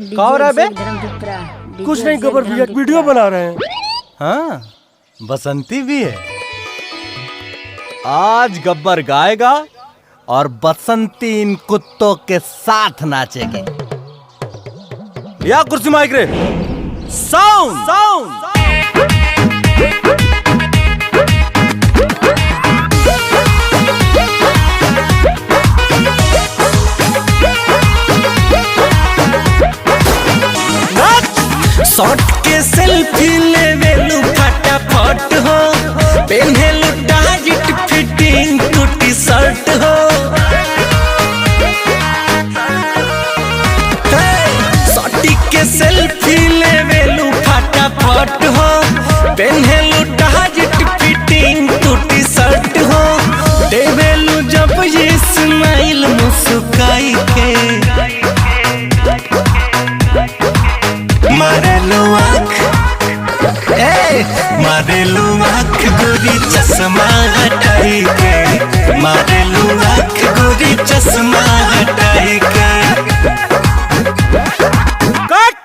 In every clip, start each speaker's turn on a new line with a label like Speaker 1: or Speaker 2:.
Speaker 1: क्या हो रहा है बे?
Speaker 2: कुछ नहीं गबर भैया वीडियो बना रहे हैं।
Speaker 1: हाँ, बसंती भी है। आज गब्बर गाएगा और बसंती इन कुत्तों के साथ नाचेंगे। या कुर्सी माइक रे, साउंड साउंड।
Speaker 3: शॉट के सेल्फी ले वेलू फटाफट हो, पहनेलू टाइट फिटिंग टूटी शर्ट हो। शॉट के सेल्फी ले वेलू फटाफट हो, पहनेलू टाइट फिटिंग टूटी शर्ट हो। देवेलू जब ये स्माइल मुस्काई के, मारेलू आँख, मारेलू आँख गोरी चश्मा हटाई के, मारेलू आँख गोरी चश्मा हटाई के।
Speaker 1: कट।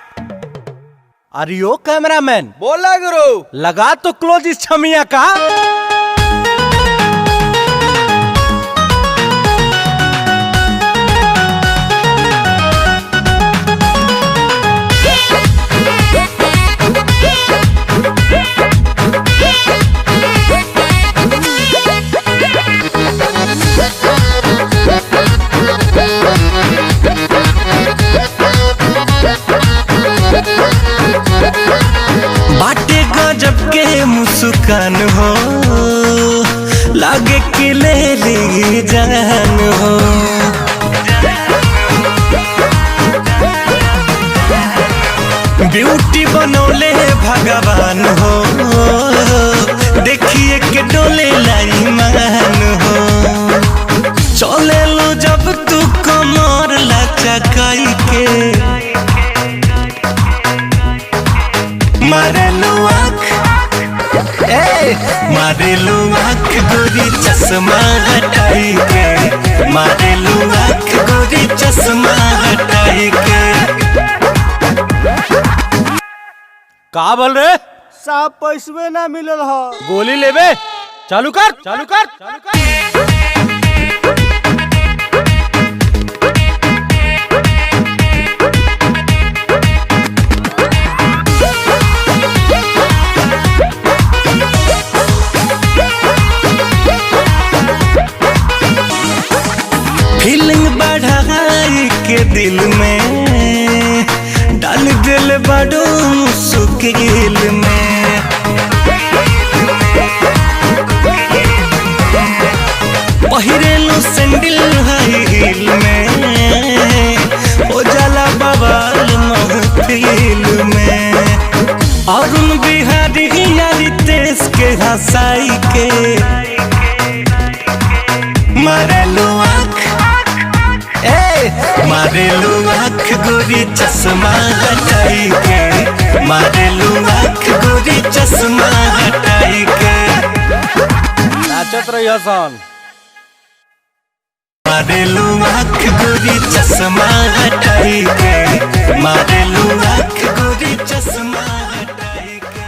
Speaker 1: अरियो कैमरामैन,
Speaker 4: बोला गुरु।
Speaker 1: लगा तो क्लोज इस छमिया का।
Speaker 3: बाटे गजब के मुस्कान हो, लागे कि ले ली जान हो। ब्यूटी बनौले भगवान हो, देखिए के डोले लाई मान हो। चले लो जब तू कमर लचकाई के, मारेलू आँख, मारेलू आँख गोरी चश्मा हटाई के, मारेलू आँख गोरी चश्मा हटाई के।
Speaker 1: का बोल रहे?
Speaker 2: साहब पैसवे ना मिलल हो।
Speaker 1: गोली लेबे? चालू कर, चालू कर, चालू कर।
Speaker 3: फीलिंग बढ़ाई के दिल में, डाल दिल बड़ो मुश्किल में। पहिरेलू सैंडल हाई हील में, हो जाला बवाल महफिल में। अरुण बिहारी यारी तेज के हंसाई के, मारेलू आँख, मारेलू आँख गोरी चश्मा हटाई के, मारेलू आँख गोरी चश्मा हटाई के।
Speaker 1: नाचत रही हसन।
Speaker 3: मारेलू आँख गोरी चश्मा हटाई के, मारेलू आँख